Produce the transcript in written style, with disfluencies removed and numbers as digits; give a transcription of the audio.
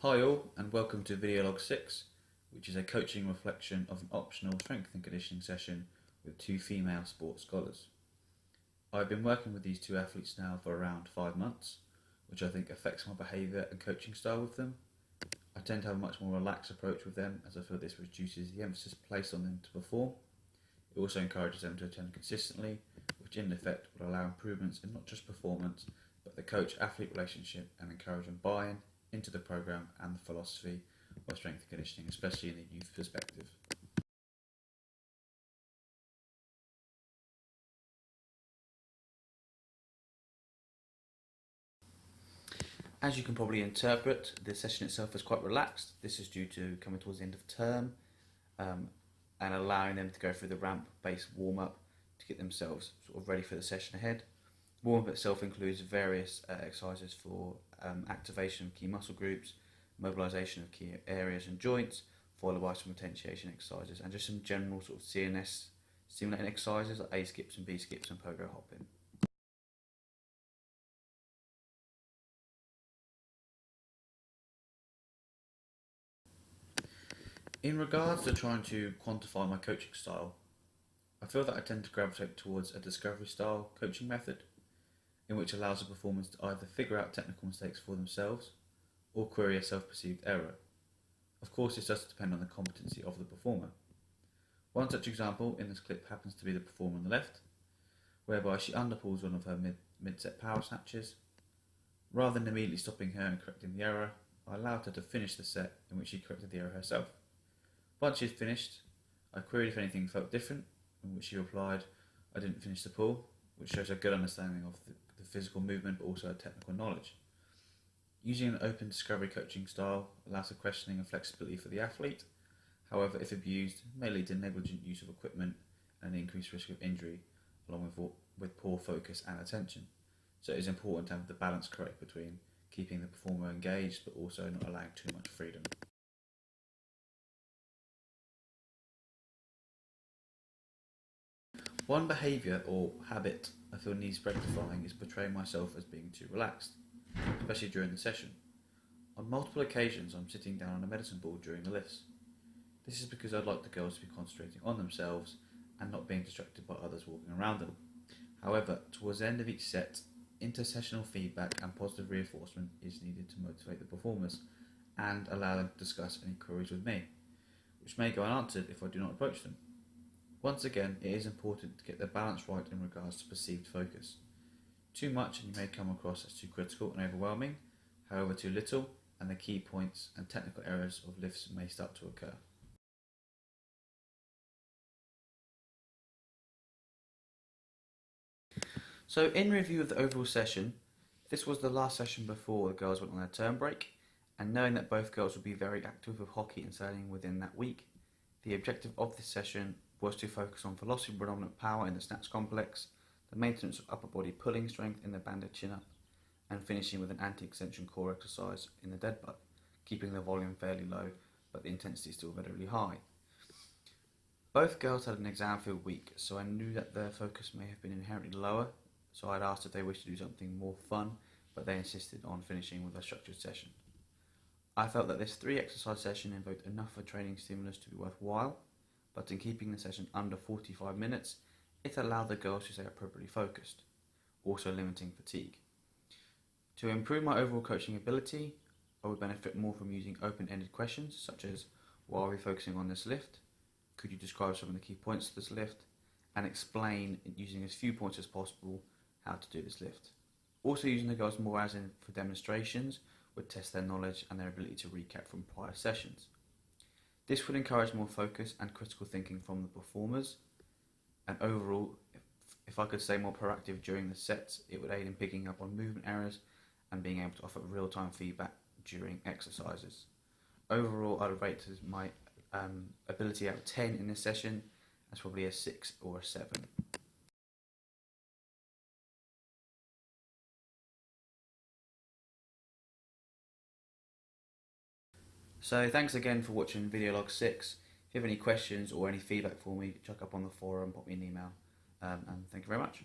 Hi all, and welcome to video log 6, which is a coaching reflection of an optional strength and conditioning session with two female sports scholars. I've been working with these two athletes now for around 5 months, which I think affects my behaviour and coaching style with them. I tend to have a much more relaxed approach with them, as I feel this reduces the emphasis placed on them to perform. It also encourages them to attend consistently, which in effect will allow improvements in not just performance, but the coach-athlete relationship, and encourage them buy-in into the programme and the philosophy of strength and conditioning, especially in the youth perspective. As you can probably interpret, the session itself is quite relaxed. This is due to coming towards the end of term and allowing them to go through the ramp-based warm-up to get themselves sort of ready for the session ahead. Warm-up itself includes various exercises for activation of key muscle groups, mobilisation of key areas and joints, followed by some potentiation exercises and just some general sort of CNS stimulating exercises like A skips and B skips and pogo hopping. In regards to trying to quantify my coaching style, I feel that I tend to gravitate towards a discovery style coaching method, in which allows the performers to either figure out technical mistakes for themselves or query a self-perceived error. Of course, this does depend on the competency of the performer. One such example in this clip happens to be the performer on the left, whereby she underpulls one of her mid-set power snatches. Rather than immediately stopping her and correcting the error, I allowed her to finish the set, in which she corrected the error herself. Once she had finished, I queried if anything felt different, in which she replied, "I didn't finish the pull," which shows a good understanding of the physical movement but also her technical knowledge. Using an open discovery coaching style allows for questioning and flexibility for the athlete. However, if abused, may lead to negligent use of equipment and an increased risk of injury, along with poor focus and attention. So it is important to have the balance correct between keeping the performer engaged but also not allowing too much freedom. One behaviour or habit I feel needs rectifying is portraying myself as being too relaxed, especially during the session. On multiple occasions I'm sitting down on a medicine ball during the lifts. This is because I'd like the girls to be concentrating on themselves and not being distracted by others walking around them. However, towards the end of each set, intersessional feedback and positive reinforcement is needed to motivate the performers and allow them to discuss any queries with me, which may go unanswered if I do not approach them. Once again, it is important to get the balance right in regards to perceived focus. Too much and you may come across as too critical and overwhelming, however too little and the key points and technical errors of lifts may start to occur. So in review of the overall session, this was the last session before the girls went on their term break, and knowing that both girls would be very active with hockey and sailing within that week, the objective of this session was to focus on velocity predominant power in the snatch complex, the maintenance of upper body pulling strength in the banded chin-up, and finishing with an anti-extension core exercise in the dead butt, keeping the volume fairly low but the intensity still very high. Both girls had an exam-filled week, so I knew that their focus may have been inherently lower, so I'd asked if they wished to do something more fun, but they insisted on finishing with a structured session. I felt that this 3 exercise session invoked enough of a training stimulus to be worthwhile, but in keeping the session under 45 minutes, it allowed the girls to stay appropriately focused, also limiting fatigue. To improve my overall coaching ability, I would benefit more from using open-ended questions such as, why are we focusing on this lift? Could you describe some of the key points to this lift? And explain, using as few points as possible, how to do this lift. Also using the girls more as in for demonstrations would test their knowledge and their ability to recap from prior sessions. This would encourage more focus and critical thinking from the performers, and overall, if I could stay more proactive during the sets, it would aid in picking up on movement errors and being able to offer real-time feedback during exercises. Overall, I would rate my ability out of 10 in this session as probably a 6 or a 7. So thanks again for watching video log 6. If you have any questions or any feedback for me, chuck up on the forum, pop me an email, and thank you very much.